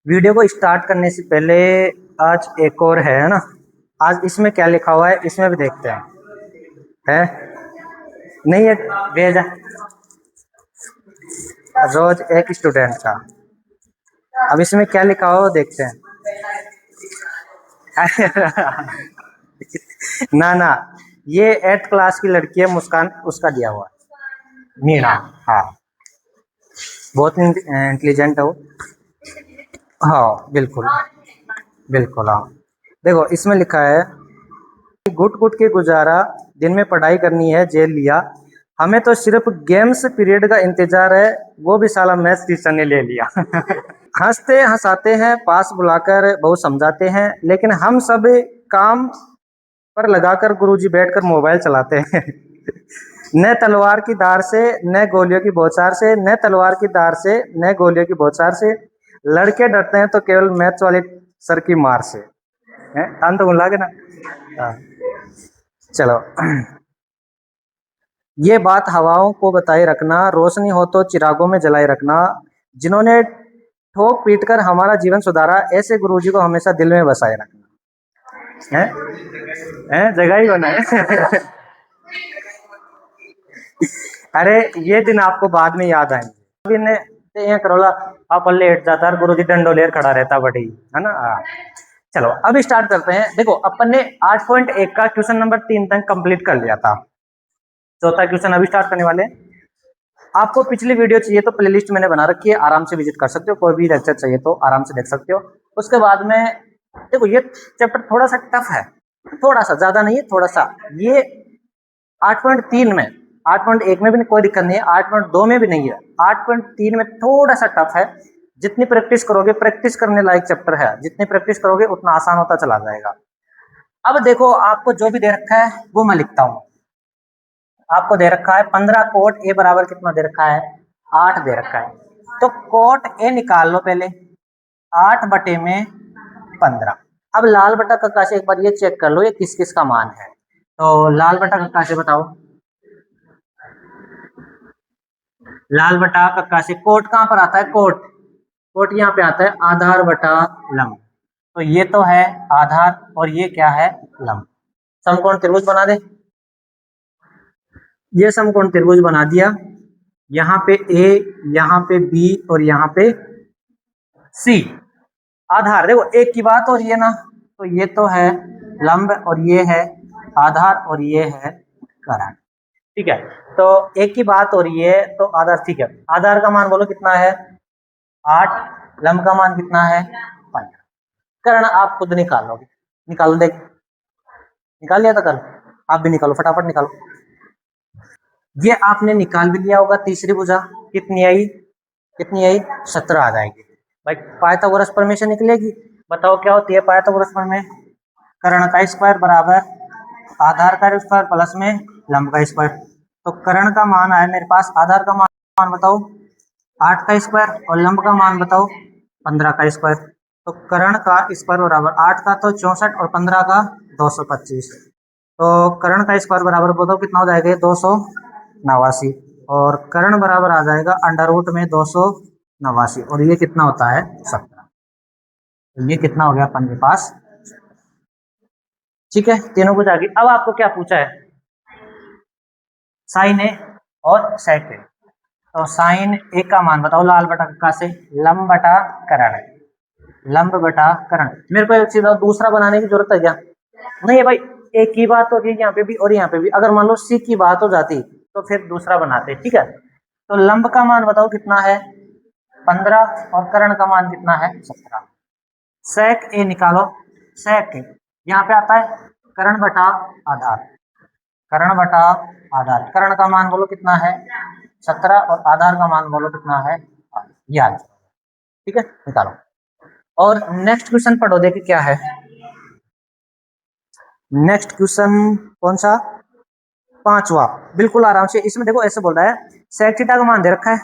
Video को start करने से पहले आज एक और है ना। आज इसमें क्या लिखा हुआ है इसमें भी देखते हैं। है नहीं है भेजा रोज एक स्टूडेंट का। अब इसमें क्या लिखा हुआ वो देखते हैं। ना ना, ये 8th क्लास की लड़की है मुस्कान, उसका दिया हुआ है मीना। हाँ बहुत इंटेलिजेंट है वो। हाँ बिल्कुल बिल्कुल। हाँ देखो इसमें लिखा है घुट घुट के गुजारा, दिन में पढ़ाई करनी है जेल लिया, हमें तो सिर्फ गेम्स पीरियड का इंतजार है, वो भी साला मैथ्स टीचर ने ले लिया। हंसते हंसाते हैं पास बुलाकर बहुत समझाते हैं, लेकिन हम सब काम पर लगाकर गुरुजी बैठकर मोबाइल चलाते हैं। न तलवार की धार से न गोलियों की बौछार से, न तलवार की धार से न गोलियों की बौछार से, लड़के डरते हैं तो केवल मैथ्स वाले सर की मार से। है तो लागे ना। हाँ, चलो। ये बात हवाओं को बताए रखना, रोशनी हो तो चिरागों में जलाए रखना, जिन्होंने ठोक पीट कर हमारा जीवन सुधारा, ऐसे गुरुजी को हमेशा दिल में बसाए रखना। है जगह ही बना है। अरे ये दिन आपको बाद में याद आएंगे। अभी ने ये करोला आप लेट जाता गुरु जी डंडो लेर खड़ा रहता बड़ी है ना। चलो अब स्टार्ट करते हैं। देखो अपन ने 8.1 का क्वेश्चन नंबर 3 तक कंप्लीट कर लिया था। चौथा क्वेश्चन अभी स्टार्ट करने वाले। आपको पिछली वीडियो चाहिए तो प्लेलिस्ट मैंने बना रखी है, आराम से विजिट कर सकते हो। कोई भी लेक्चर चाहिए तो आराम से देख सकते हो। उसके बाद में देखो ये चैप्टर थोड़ा सा टफ है, थोड़ा सा, ज्यादा नहीं है थोड़ा सा। ये 8.3 में, 8.1 में भी कोई दिक्कत नहीं है, 8.2 में भी नहीं है, 8.3 में थोड़ा सा टफ है। जितनी प्रैक्टिस करोगे, प्रैक्टिस करने लायक चैप्टर है, जितनी प्रैक्टिस करोगे उतना आसान होता चला जाएगा। अब देखो आपको जो भी दे रखा है वो मैं लिखता हूं। आपको दे रखा है 15 कोट ए बराबर कितना दे रखा है, 8 दे रखा है। तो कोट ए निकाल लो पहले, 8 बटे में 15। अब लाल बटा कक्का से एक बार ये चेक कर लो ये किस किस का मान है। तो लाल बटा कक्का से बताओ, लाल बटा कक्का से कोट कहां पर आता है, कोट कोट यहाँ पे आता है आधार बटा लंब। तो ये तो है आधार और ये क्या है, लंब। समकोण त्रिभुज बना दे। ये समकोण त्रिभुज बना दिया। यहाँ पे ए, यहाँ पे बी और यहाँ पे सी। आधार देखो एक की बात हो रही है ना, तो ये तो है लंब और ये है आधार और ये है करण। ठीक है, तो एक की बात हो रही है तो आधार, ठीक है। आधार का मान बोलो कितना है, 8, लंब का मान कितना है 15। करण आप खुद निकाल लोगे, निकालो देख, निकाल लिया था कल, आप भी निकालो फटाफट निकालो। ये आपने निकाल भी लिया होगा। तीसरी भुजा कितनी आई, कितनी आई, 17 आ जाएगी भाई। पाइथागोरस प्रमेय से निकलेगी। बताओ क्या होती है पाइथागोरस प्रमेय, कर्ण का स्क्वायर बराबर आधार का स्क्वायर प्लस में लंब का स्क्वायर। तो कर्ण का मान आया मेरे पास, आधार का मान बताओ 8 का स्क्वायर और लंब का मान बताओ 15 का स्क्वायर। तो कर्ण का स्क्वायर बराबर 8 का तो 64 और 15 का 225। तो कर्ण का स्क्वायर बराबर बताओ कितना हो जाएगा, 289। और कर्ण बराबर आ जाएगा अंडर रूट में 289 और ये कितना होता है 17। तो ये कितना हो गया अपन के पास। ठीक है, तीनों कुछ आ गई। अब आपको क्या पूछा है, साइन ए और सेक ए। तो साइन ए का मान बताओ लाल बटा कक्का से, लंब बटा करण, लंब बटा करण। मेरे को एक चीज दूसरा बनाने की जरूरत है क्या, नहीं है भाई। एक की बात होती है यहाँ पे भी और यहाँ पे भी, अगर मान लो सी की बात हो जाती तो फिर दूसरा बनाते। ठीक है, तो लंब का मान बताओ कितना है 15 और कर्ण का मान कितना है 17। सेक ए निकालो, सेक ए यहाँ पे आता है कर्ण बटा आधार, कर्ण बटा आधार। कर्ण का मान बोलो कितना है 17 और आधार का मान बोलो कितना है 8। ये आंसर। ठीक है निकालो। और नेक्स्ट क्वेश्चन पढ़ो, देखिए क्या है नेक्स्ट क्वेश्चन। कौन सा, 5वां। बिल्कुल आराम से, इसमें देखो ऐसे बोल रहा है सेक थीटा का मान दे रखा है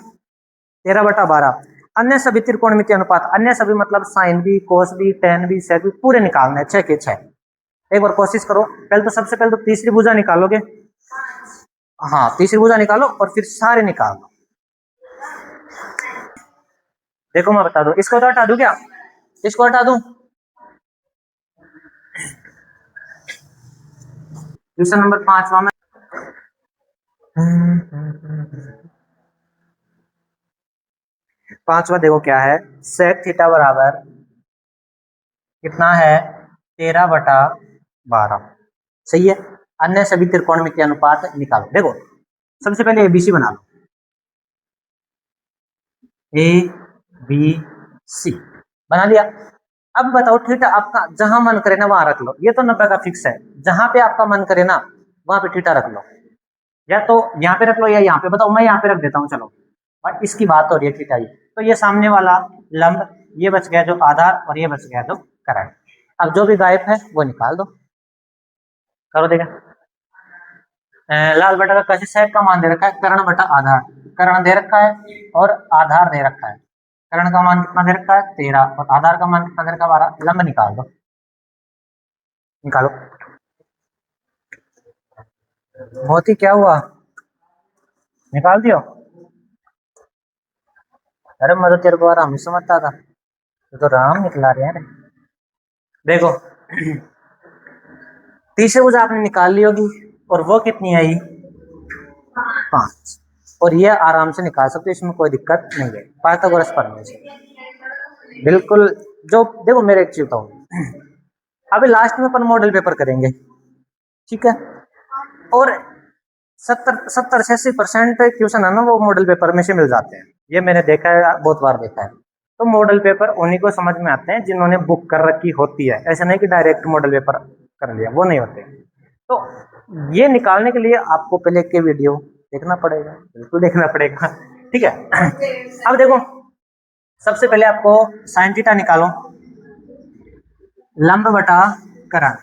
13/12। अन्य सभी त्रिकोणमितीय अनुपात, अन्य सभी मतलब साइन भी, कोस भी, टेन भी, सेक भी पूरे निकालने 6 के 6। एक बार कोशिश करो। पहले तो सबसे पहले तो तीसरी भुजा निकालोगे, हाँ तीसरी भुजा निकालो और फिर सारे निकाल दो। देखो मैं बता दूं, इसको तो हटा दूं क्या, इसको हटा दूं। क्वेश्चन नंबर 5वां में पांचवा देखो क्या है, सेक थीटा बराबर कितना है 13/12। सही है। अन्य सभी त्रिकोणमितीय अनुपात निकालो। देखो सबसे पहले एबीसी बना लो, ए बी सी बना लिया। अब बताओ थीटा आपका जहां मन करे ना वहां रख लो, ये तो 90 का फिक्स है, जहां पे आपका मन करे ना वहां पे थीटा रख लो, या तो यहाँ पे रख लो या यहाँ पे। बताओ मैं यहाँ पे रख देता हूँ चलो, और इसकी बात हो रही है थीटा। तो ये सामने वाला लंब, ये बच गया जो आधार, और ये बच गया जो करण। अब जो भी गायब है वो निकाल दो, करो देखा। लाल बटा का कैसे सेक का मान दे रखा है, कर्ण बटा आधार। कर्ण दे रखा है और आधार दे रखा है। कर्ण का मान कितना दे रखा है 13, और आधार का मान कितना दे रखा है 12। लंब निकाल दो, निकालो। मोती क्या हुआ, निकाल दियो। अरे मैं तो तेरे को आराम ही समझता था, तो राम निकला रहे हैं। देखो तीसरी भुजा आपने निकाल ली होगी, और वो कितनी आई 5, और ये आराम से निकाल सकते, इसमें कोई दिक्कत नहीं है। पाइथागोरस पढ़ने से बिल्कुल। जो देखो मेरे एक चीज बताऊं, अभी लास्ट में अपन मॉडल पेपर करेंगे, ठीक है, और 70 से 80% क्वेश्चन है ना वो मॉडल पेपर में से मिल जाते हैं। ये मैंने देखा है, बहुत बार देखा है। तो मॉडल पेपर उन्हीं को समझ में आते हैं जिन्होंने बुक कर रखी होती है, ऐसा नहीं कि डायरेक्ट मॉडल पेपर कर लिया, वो नहीं होते। तो ये निकालने के लिए आपको पहले के वीडियो देखना पड़ेगा, बिल्कुल देखना पड़ेगा, ठीक है। अब देखो सबसे पहले आपको साइन थीटा निकालो, लंब बटा करण।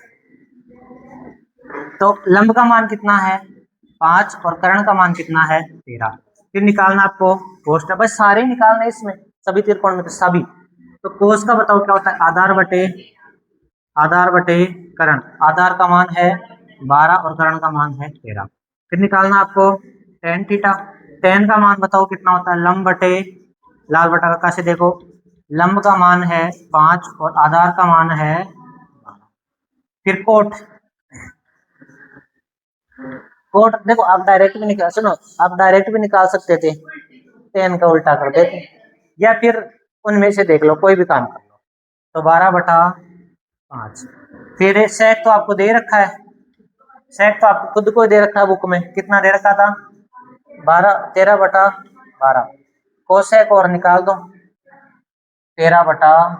तो लंब का मान कितना है 5, और कर्ण का मान कितना है 13। फिर निकालना आपको कोस का, बस सारे निकालने इसमें, सभी त्रिकोण में तो सभी। तो कोस का बताओ क्या होता है, आधार बटे कर्ण। आधार का मान है 12 और कर्ण का मान है 13। फिर निकालना आपको टेन थीटा। टेन का मान बताओ कितना होता है, लंब बटे लाल बटा का कैसे देखो, लंब का मान है 5 और आधार का मान है 12। फिर कोट, कोट देखो आप डायरेक्ट भी निकाल, सुनो आप डायरेक्ट भी निकाल सकते थे, टेन का उल्टा कर देते, या फिर उनमें से देख लो कोई भी काम कर लो। तो 12/5। फिर सेक तो आपको दे रखा है, सेक तो आपको खुद को दे रखा है बुक में, कितना दे रखा था 13/12। कोसेक और निकाल दो 13/,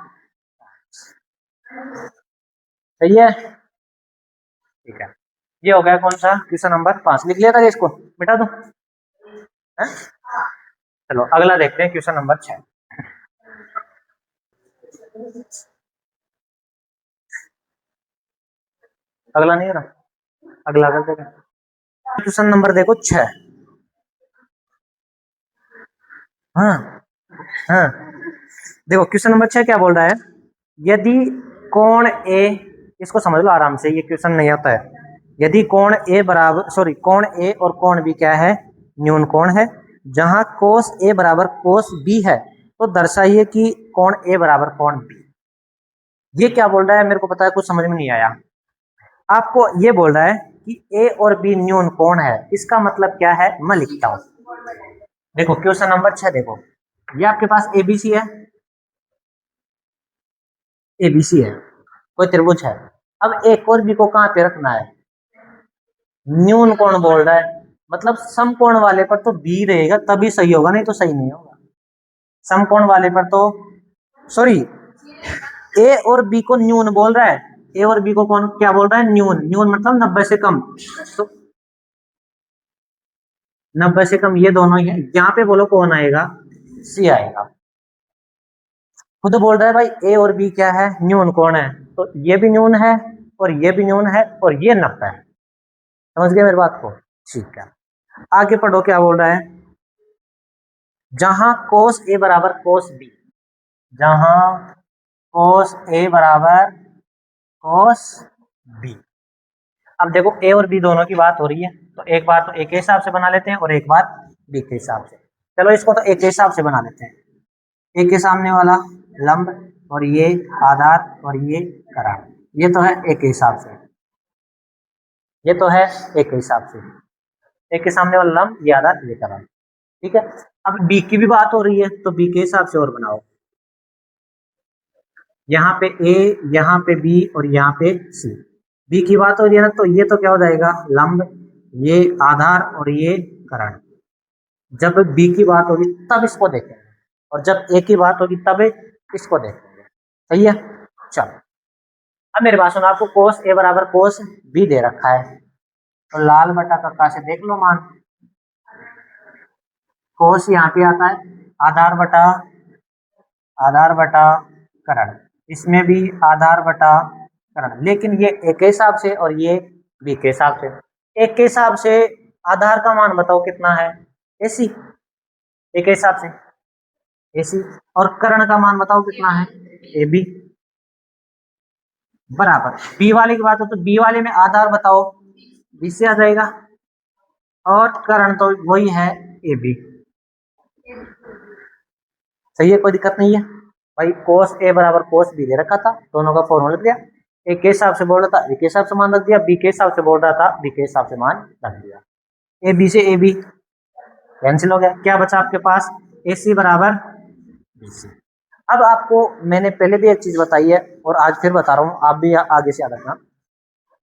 सही है, ठीक है। ये हो गया कौन सा क्वेश्चन नंबर 5, लिख लिया था इसको, मिटा दूं है? चलो अगला देखते हैं क्वेश्चन नंबर 6। अगला नहीं है ना, अगला कर देगा। क्वेश्चन नंबर देखो 6। हाँ हाँ, देखो क्वेश्चन नंबर 6 क्या बोल रहा है, यदि कोण ए, इसको समझ लो आराम से, ये क्वेश्चन नहीं आता है। यदि कोण ए बराबर, सॉरी कोण ए और कोण बी क्या है, न्यून कोण है, जहां कोस ए बराबर कोस बी है, तो दर्शाइए कि कोण ए बराबर कोण बी। ये क्या बोल रहा है मेरे को पता है, कुछ समझ में नहीं आया। आपको ये बोल रहा है कि ए और बी न्यून कोण है, इसका मतलब क्या है मैं लिखता हूं। देखो क्वेश्चन नंबर 6 देखो, ये आपके पास एबीसी है, एबीसी है, कोई त्रिभुज है। अब एक और बी को कहां पे रखना है, न्यून कोण बोल रहा है, मतलब समकोण वाले पर तो बी रहेगा तभी सही होगा, नहीं तो सही नहीं होगा। समकोण वाले पर तो, सॉरी ए और बी को न्यून बोल रहा है, ए और बी को कौन क्या बोल रहा है, न्यून। न्यून मतलब 90 से कम, तो 90 से कम ये दोनों ही है। यहाँ पे बोलो कौन आएगा, सी आएगा। खुद बोल रहा है भाई ए और बी क्या है, न्यून कोण है, तो ये भी न्यून है और ये भी न्यून है और ये 90 है। समझ गए मेरी बात को, ठीक है। आगे पढ़ो क्या बोल रहा है, जहां कोस ए बराबर कोस बी, जहां कोस ए बराबर कोस बी। अब देखो ए और बी दोनों की बात हो रही है, तो एक बार तो ए के हिसाब से बना लेते हैं और एक बार बी के हिसाब से। चलो इसको तो ए के हिसाब से बना लेते हैं। ए के सामने वाला लंब और ये आधार और ये करण। ये तो है एक के हिसाब से, ये तो है एक के हिसाब से, एक के सामने वाला लंब, ये आधार, ये करण। ठीक है, अब बी की भी बात हो रही है तो बी के हिसाब से और बनाओ। यहाँ पे ए, यहाँ पे बी और यहाँ पे सी। बी की बात हो रही है ना, तो ये तो क्या हो जाएगा, लंब, ये आधार और ये करण। जब बी की बात होगी तब इसको देखेंगे, और जब ए की बात होगी तब इसको देखेंगे। सही है, चलो अब मेरे पास सुनो, आपको कोस ए बराबर कोस बी दे रखा है, तो लाल बटा कक्का से देख लो मान। कोस यहाँ पे आता है आधार बटा करण, इसमें भी आधार बटा करण, लेकिन ये ए के हिसाब से और ये बी के हिसाब से। एक के हिसाब से आधार का मान बताओ कितना है, एसी, ए के हिसाब से एसी, और कर्ण का मान बताओ कितना है, ए बी। बराबर बी वाले की बात हो तो बी वाले में आधार बताओ, बी से आ जाएगा, और कर्ण तो वही है ए बी। सही है, कोई दिक्कत नहीं है भाई। कोस ए बराबर कोस बी दे रखा था, दोनों का फॉर्मूला दिया, ए के हिसाब से बोल रहा था ए के हिसाब से मान रख दिया, बी के हिसाब से बोल रहा था बी के हिसाब से मान रख दिया। ए बी से ए बी कैंसिल हो गया, क्या बचा आपके पास, ए सी बराबर बी सी। अब आपको मैंने पहले भी एक चीज बताई है और आज फिर बता रहा हूं, आप भी आगे से याद रखना।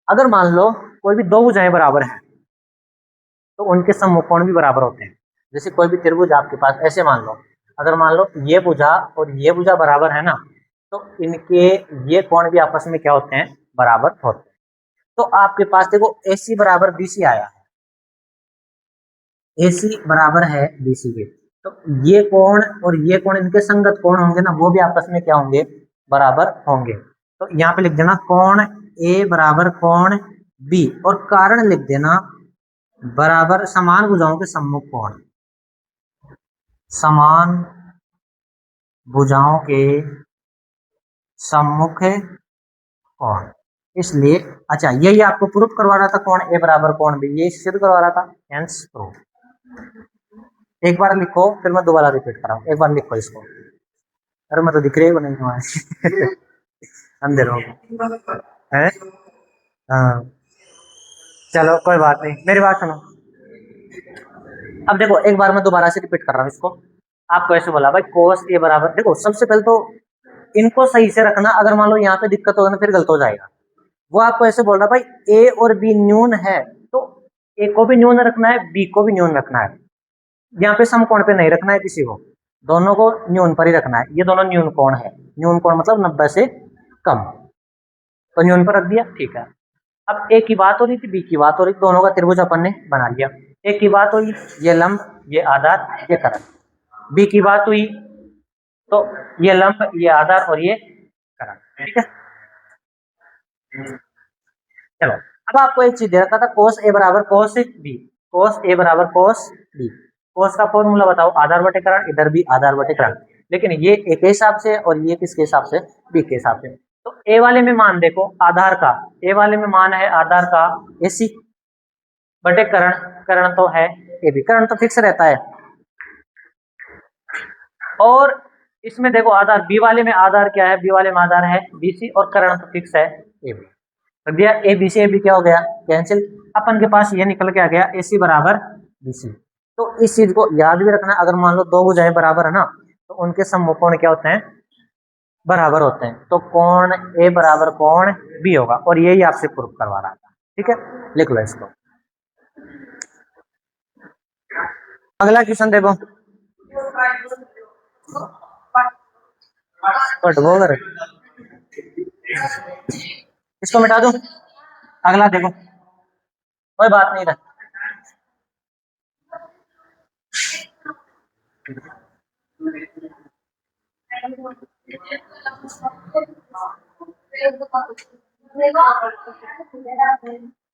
अगर मान लो कोई भी दो भुजाएं बराबर हैं तो उनके समकोण भी बराबर होते हैं। जैसे कोई भी त्रिभुज आपके पास ऐसे मान लो, अगर मान लो ये भुजा और ये भुजा बराबर है ना, तो इनके ये कोण भी आपस में क्या होते हैं, बराबर होते हैं। तो आपके पास देखो AC बराबर BC आया है, AC बराबर है BC के, तो ये कोण और ये कोण इनके संगत कोण होंगे ना, वो भी आपस में क्या होंगे, बराबर होंगे। तो यहाँ पे लिख देना कोण A बराबर कोण B, और कारण लिख देना बराबर समान भुजाओं के सम्मुख कोण, समान भुजाओं के सम्मुख कोण। इसलिए अच्छा, यही आपको प्रूफ करवा रहा था, कोण ए बराबर कोण बी, ये सिद्ध करवा रहा था, हेंस प्रूफ। एक बार लिखो फिर मैं दोबारा रिपीट कर रहा हूँ, एक बार लिखो इसको। अरे मैं तो दिख रही हूँ नहीं तुम्हारे अंधेर हो है। हाँ चलो कोई बात नहीं, मेरी बात सुनो। अब देखो एक बार मैं दोबारा से रिपीट कर रहा हूँ इसको। आपको ऐसे बोला भाई कोस ए बराबर, देखो सबसे पहले तो इनको सही से रखना, अगर मान लो यहाँ पे दिक्कत होगा ना फिर गलत हो जाएगा। वो आपको ऐसे बोल रहा भाई ए और बी न्यून है, तो ए को भी न्यून रखना है, बी को भी न्यून रखना है। यहाँ पे समकोण पे नहीं रखना है किसी को, दोनों को न्यून पर ही रखना है। ये दोनों न्यून कोण है, न्यून कोण मतलब 90 से कम, तो न्यून पर रख दिया, ठीक है। अब ए की बात हो रही थी, बी की बात हो रही थी, दोनों का त्रिभुज अपन ने बना लिया। ए की बात हुई, ये लंब, ये आधार, ये करण। बी की बात हुई तो ये लंब, ये आधार और ये करण। ठीक है, चलो अब आपको एक चीज दे रखा था, कोस ए बराबर कोस बी, कोस ए बराबर कोस बी। कोस का फॉर्मूला बताओ, आधार बटे करण, इधर भी आधार बटे करण, लेकिन ये ए के हिसाब से और ये किसके हिसाब से, बी के हिसाब से। तो ए वाले में मान देखो आधार का, ए वाले में मान है आधार का AC बटे करण, करण तो है AB, करण तो फिक्स रहता है। और इसमें देखो आधार, बी वाले में आधार क्या है, बी वाले में आधार है BC, और करण तो फिक्स है AB। रख दिया, AB से AB क्या हो गया, कैंसिल। अपन के पास ये निकल के आ गया AC बराबर BC। तो इस चीज को याद भी रखना, अगर मान लो दो भुजाएं बराबर है ना, तो उनके समकोण क्या होते हैं, बराबर होते हैं। तो कोण A बराबर कोण B होगा, और यही आपसे प्रूफ करवा रहा था। ठीक है, लिख लो इसको। अगला क्वेश्चन देखो, इसको मिटा दूं, अगला देखो, कोई बात नहीं रहा।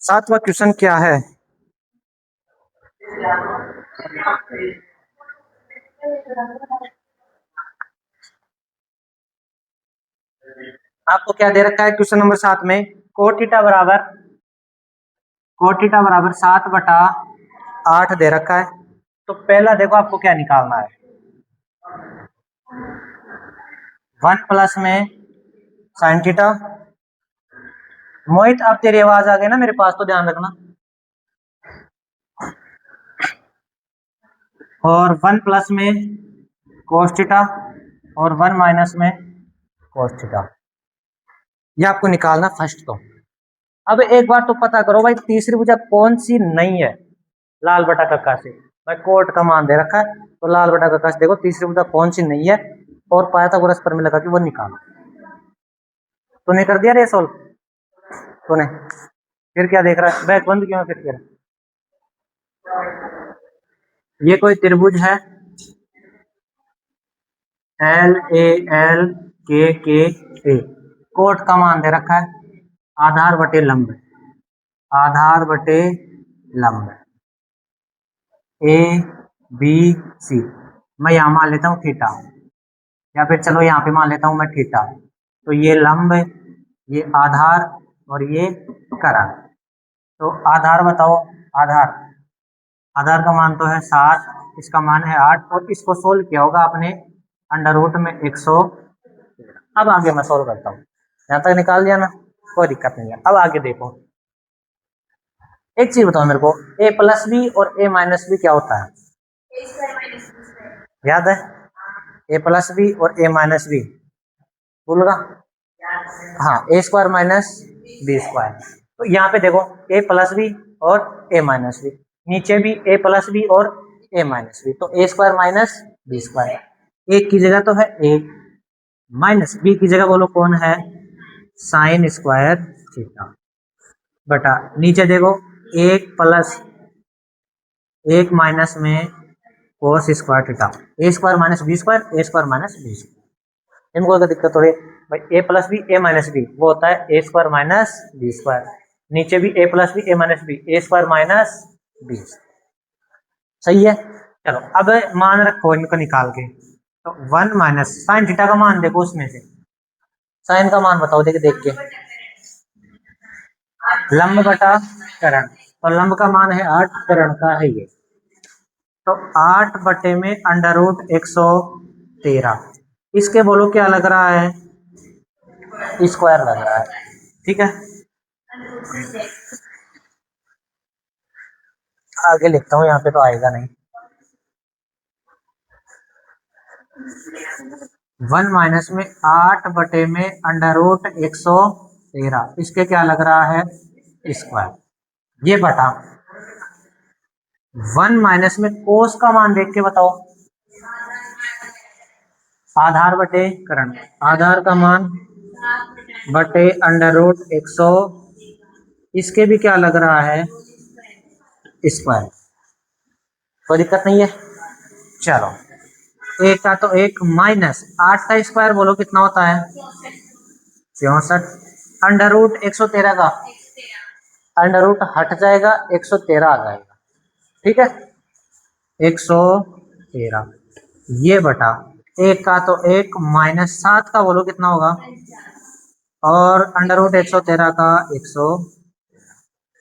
सातवां क्वेश्चन क्या है, आपको क्या दे रखा है क्वेश्चन नंबर 7 में, कोट थीटा बराबर 7/8 दे रखा है। तो पहला देखो आपको क्या निकालना है, 1 प्लस में साइन थीटा। मोहित अब तेरी आवाज आ गई ना मेरे पास, तो ध्यान रखना। और 1 प्लस में कोस थीटा और 1 माइनस में कोस थीटा। ये आपको निकालना फर्स्ट। तो अब एक बार तो पता करो भाई, तीसरी भुजा कौन सी नहीं है लाल बटा कक्का से। भाई कोट का मान दे रखा है, तो लाल बटा कक्का से देखो तीसरी भुजा कौन सी नहीं है और पाइथागोरस प्रमेय लगा के वो निकालो। तूने कर दिया रे सोल्व? तूने फिर क्या देख रहा है? बैक बंद क्यों है फिर? ये कोई त्रिभुज है एल ए एल के ए। कोट का मान दे रखा है आधार बटे लंब, आधार बटे लंब ए बी सी। मैं यहां मान लेता हूं थीटा, या फिर चलो यहां पे मान लेता हूं मैं थीटा। तो ये लंब, ये आधार और ये करण। तो आधार बताओ, आधार, आधार का मान तो है 7, इसका मान है 8 और इसको सोल्व किया होगा आपने अंडर रूट में 100। अब आगे मैं सोल्व करता हूँ, यहाँ तक निकाल दिया ना, कोई दिक्कत नहीं है। अब आगे देखो, एक चीज बताओ मेरे को, ए प्लस बी और ए माइनस बी क्या होता है? याद है? ए प्लस बी और ए माइनस बी भूलगा? हाँ, A square minus B square. तो यहाँ पे देखो ए प्लस बी और ए माइनस बी, नीचे भी ए प्लस बी और ए माइनस बी, तो ए स्क्वायर माइनस बी स्क्वायर। एक की जगह तो है ए, माइनस बी की जगह बोलो कौन है? साइन स्क्वायर थीटा बटा नीचे देखो एक प्लस एक माइनस में कोस स्क्वायर थीटा। ए स्क्वायर माइनस बी स्क्वायर, ए स्क्वायर माइनस बी स्क्वायर। इनको अगर दिक्कत हो रही है भाई, ए प्लस बी ए माइनस बी वो होता है ए स्क्वायर माइनस बी स्क्वायर। नीचे भी ए प्लस बी ए माइनस बी, ए स्क्वायर माइनस बी। सही है? चलो अब मान रखो इनको निकाल के। तो 1 माइनस साइन थीटा का मान देखो, उसमें से साइन का मान बताओ, देख के लंब बटा करण। तो लंब का मान है 8, करण का है ये। तो 8 बटे में अंडर रूट 113। इसके बोलो क्या लग रहा है? स्क्वायर लग रहा है। ठीक है, आगे लिखता हूं, यहाँ पे तो आएगा नहीं। 1 माइनस में 8 बटे में अंडर रूट 113, इसके क्या लग रहा है? स्क्वायर। ये बटा 1 माइनस में कोस का मान देख के बताओ, आधार बटे करण, आधार का मान बटे अंडर रूट 100, इसके भी क्या लग रहा है? स्क्वायर। कोई दिक्कत नहीं है। चलो एक का तो एक माइनस 8 का स्क्वायर बोलो कितना होता है? 64। अंडर रूट 113 का अंडर रूट हट जाएगा, 113 आ जाएगा। ठीक है, 113। ये बटा एक का तो एक माइनस 7 का बोलो कितना होगा? और अंडर रूट 113 का 100।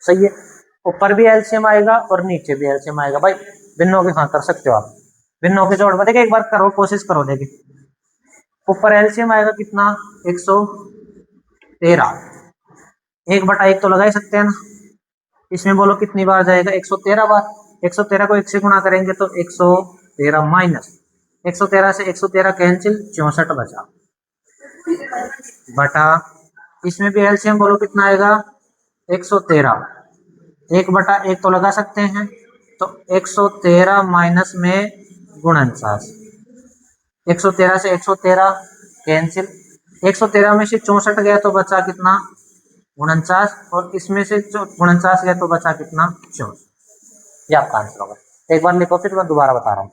सही है, ऊपर भी एलसीएम आएगा और नीचे भी एलसीएम आएगा। भाई भिन्नों के हाँ कर सकते हो आप, भिन्नों के जोड़ में देखिए, एक बार करो, कोशिश करो, देखिए ऊपर एलसीएम आएगा कितना? 113। 1/1 तो लगा ही सकते हैं ना, इसमें बोलो कितनी बार जाएगा? 113 बार। 113 को 1 से गुणा करेंगे तो 113 माइनस 113 से 113 कैंसिल, 64 बचा बटा, इसमें भी एलसीएम बोलो कितना आएगा? 113। 1/1 तो लगा सकते हैं, तो 113 माइनस में 49। 113 से 113 कैंसिल, 113 में से 64 गया तो बचा कितना? 49, और इसमें से 49 गया तो बचा कितना? 64। ये आपका आंसर होगा। एक बार लिखो, फिर मैं दोबारा बता रहा हूँ।